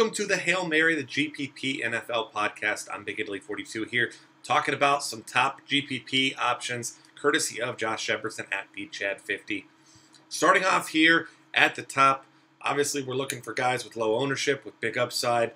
Welcome to the Hail Mary, the GPP NFL podcast. I'm Big Italy 42 here, talking about some top GPP options, courtesy of Josh Shepardson at BChad50. Starting off here at the top, obviously we're looking for guys with low ownership, with big upside.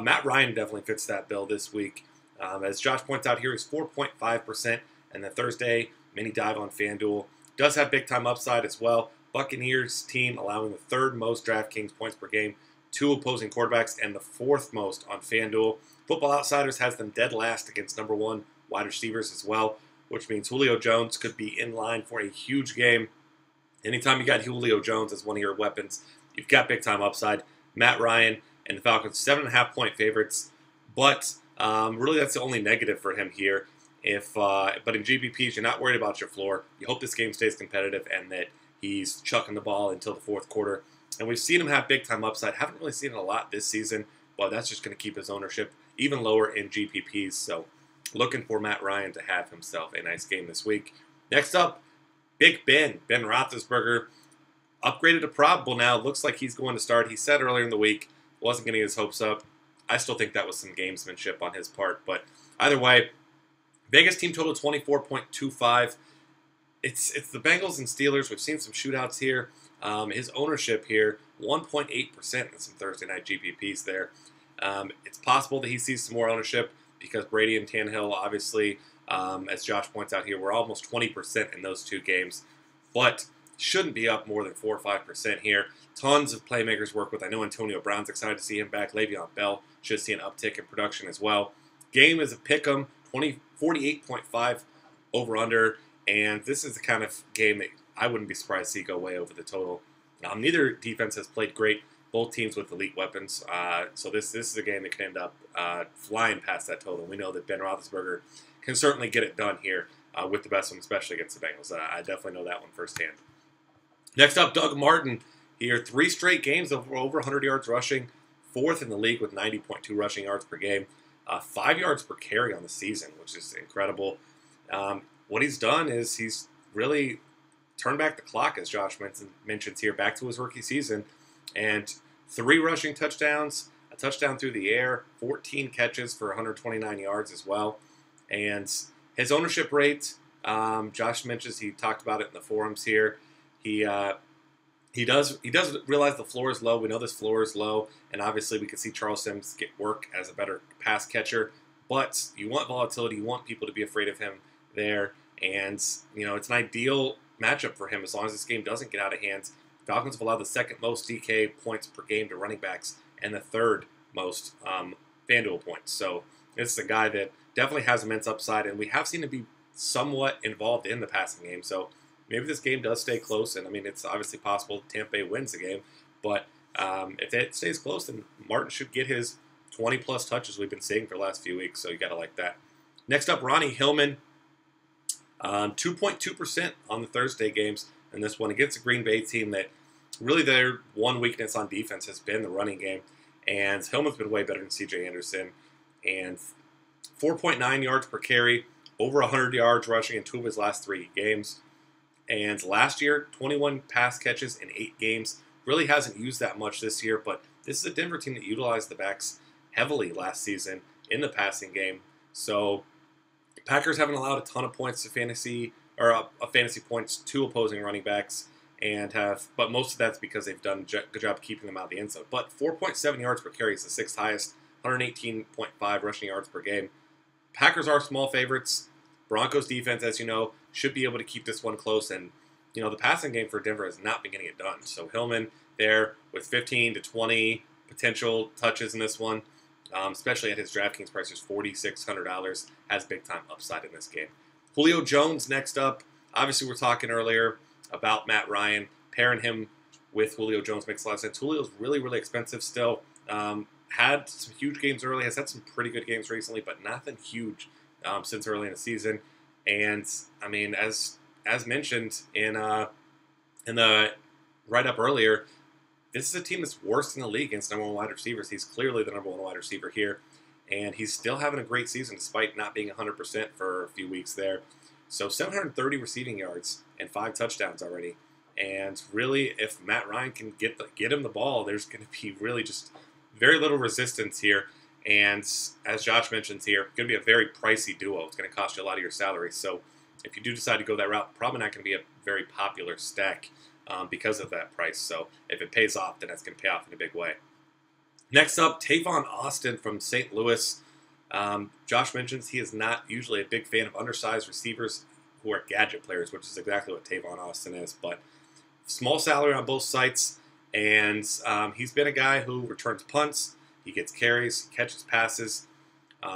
Matt Ryan definitely fits that bill this week. As Josh points out here, he's 4.5%, and the Thursday mini dive on FanDuel does have big time upside as well. Buccaneers team allowing the third most DraftKings points per game, 2 opposing quarterbacks, and the 4th most on FanDuel. Football Outsiders has them dead last against number 1 wide receivers as well, which means Julio Jones could be in line for a huge game. Anytime you got Julio Jones as one of your weapons, you've got big time upside. Matt Ryan and the Falcons, 7.5 point favorites, but really that's the only negative for him here. But in GPPs, you're not worried about your floor. You hope this game stays competitive and that he's chucking the ball until the 4th quarter. And we've seen him have big-time upside. Haven't really seen it a lot this season, but that's just going to keep his ownership even lower in GPPs. So looking for Matt Ryan to have himself a nice game this week. Next up, Big Ben Roethlisberger, upgraded to probable now. Looks like he's going to start. He said earlier in the week wasn't getting his hopes up. I still think that was some gamesmanship on his part. But either way, Vegas team total 24.25. It's the Bengals and Steelers. We've seen some shootouts here. His ownership here, 1.8% in some Thursday night GPPs there. It's possible that he sees some more ownership because Brady and Tannehill, obviously, as Josh points out here, we're almost 20% in those 2 games. But shouldn't be up more than 4 or 5% here. Tons of playmakers work with. I know Antonio Brown's excited to see him back. Le'Veon Bell should see an uptick in production as well. Game is a pick'em, 48.5 over-under. And this is the kind of game that I wouldn't be surprised to see go way over the total. Neither defense has played great. Both teams with elite weapons. So this is a game that can end up flying past that total. We know that Ben Roethlisberger can certainly get it done here with the best one, especially against the Bengals. I definitely know that one firsthand. Next up, Doug Martin here. 3 straight games of over 100 yards rushing. 4th in the league with 90.2 rushing yards per game. 5 yards per carry on the season, which is incredible. What he's done is he's really turned back the clock, as Josh mentions here, back to his rookie season. And 3 rushing touchdowns, a touchdown through the air, 14 catches for 129 yards as well. And his ownership rate, Josh mentions, he talked about it in the forums here. He does realize the floor is low. We know this floor is low. And obviously we could see Charles Sims get work as a better pass catcher. But you want volatility. You want people to be afraid of him there. And, it's an ideal matchup for him as long as this game doesn't get out of hand. Falcons have allowed the 2nd most DK points per game to running backs and the 3rd most FanDuel points. So this is a guy that definitely has immense upside, and we have seen him be somewhat involved in the passing game. So maybe this game does stay close, and it's obviously possible Tampa Bay wins the game. But if it stays close, then Martin should get his 20-plus touches we've been seeing for the last few weeks, so you got to like that. Next up, Ronnie Hillman. 2.2% on the Thursday games in this one against a Green Bay team that really their one weakness on defense has been the running game. And Hillman's been way better than C.J. Anderson. And 4.9 yards per carry, over 100 yards rushing in 2 of his last 3 games. And last year, 21 pass catches in 8 games. Really hasn't used that much this year, but this is a Denver team that utilized the backs heavily last season in the passing game. So Packers haven't allowed a ton of points to fantasy points to opposing running backs, but most of that's because they've done a good job keeping them out of the end zone. But 4.7 yards per carry is the 6th highest, 118.5 rushing yards per game. Packers are small favorites. Broncos defense, as you know, should be able to keep this one close, and the passing game for Denver has not been getting it done. So Hillman there with 15 to 20 potential touches in this one. Especially at his DraftKings price, is $4,600, has big-time upside in this game. Julio Jones next up. Obviously, we're talking earlier about Matt Ryan. Pairing him with Julio Jones makes a lot of sense. Julio's really, really expensive still. Had some huge games early. Has had some pretty good games recently, but nothing huge since early in the season. And, as mentioned in the write-up earlier, this is a team that's worst in the league against number 1 wide receivers. He's clearly the number 1 wide receiver here, and he's still having a great season despite not being 100% for a few weeks there. So 730 receiving yards and 5 touchdowns already. And really, if Matt Ryan can get him the ball, there's going to be really just very little resistance here. And as Josh mentions here, going to be a very pricey duo. It's going to cost you a lot of your salary. So if you do decide to go that route, probably not going to be a very popular stack because of that price. So if it pays off, then that's going to pay off in a big way. Next up, Tavon Austin from St. Louis. Josh mentions he is not usually a big fan of undersized receivers who are gadget players, which is exactly what Tavon Austin is. But small salary on both sites, and he's been a guy who returns punts. He gets carries, catches passes.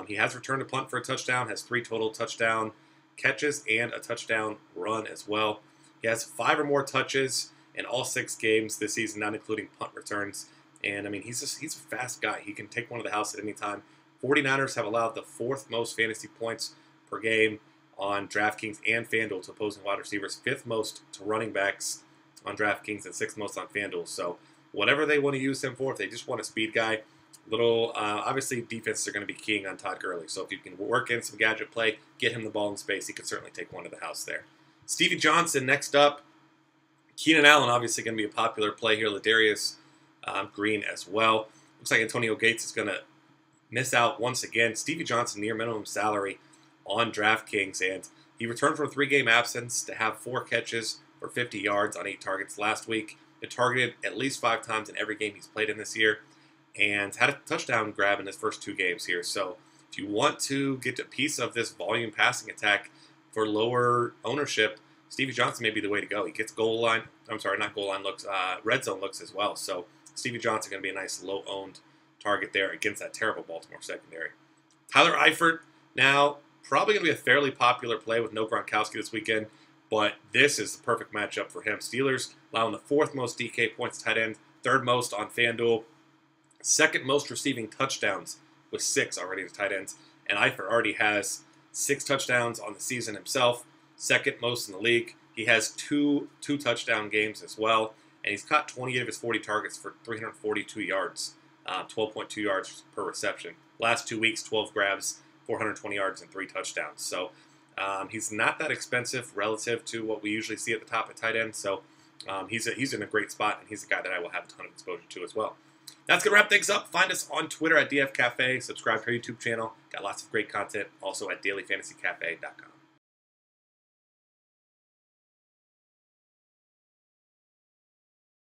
He has returned a punt for a touchdown, has 3 total touchdown catches and a touchdown run as well. He has 5 or more touches in all 6 games this season, not including punt returns. And, I mean, he's a fast guy. He can take one to the house at any time. 49ers have allowed the 4th most fantasy points per game on DraftKings and FanDuel to opposing wide receivers, 5th most to running backs on DraftKings, and 6th most on FanDuel. So whatever they want to use him for, if they just want a speed guy, obviously defenses are going to be keying on Todd Gurley. So if you can work in some gadget play, get him the ball in space, he can certainly take one to the house there. Stevie Johnson next up. Keenan Allen obviously going to be a popular play here. Ladarius Green as well. Looks like Antonio Gates is going to miss out once again. Stevie Johnson near minimum salary on DraftKings, and he returned from a 3-game absence to have 4 catches for 50 yards on 8 targets last week. Been targeted at least 5 times in every game he's played in this year, and had a touchdown grab in his first 2 games here. So if you want to get a piece of this volume passing attack for lower ownership, Stevie Johnson may be the way to go. He gets red zone looks as well. So Stevie Johnson going to be a nice low-owned target there against that terrible Baltimore secondary. Tyler Eifert now probably going to be a fairly popular play with no Gronkowski this weekend, but this is the perfect matchup for him. Steelers allowing the 4th most DK points tight end, 3rd most on FanDuel, 2nd most receiving touchdowns with 6 already to tight ends, and Eifert already has 6 touchdowns on the season himself, 2nd most in the league. He has two touchdown games as well, and he's caught 28 of his 40 targets for 342 yards, 12.2 yards per reception. Last 2 weeks, 12 grabs, 420 yards, and 3 touchdowns. So he's not that expensive relative to what we usually see at the top of tight end. So he's in a great spot, and he's a guy that I will have a ton of exposure to as well. That's going to wrap things up. Find us on Twitter at DF Cafe. Subscribe to our YouTube channel. Got lots of great content. Also at dailyfantasycafe.com.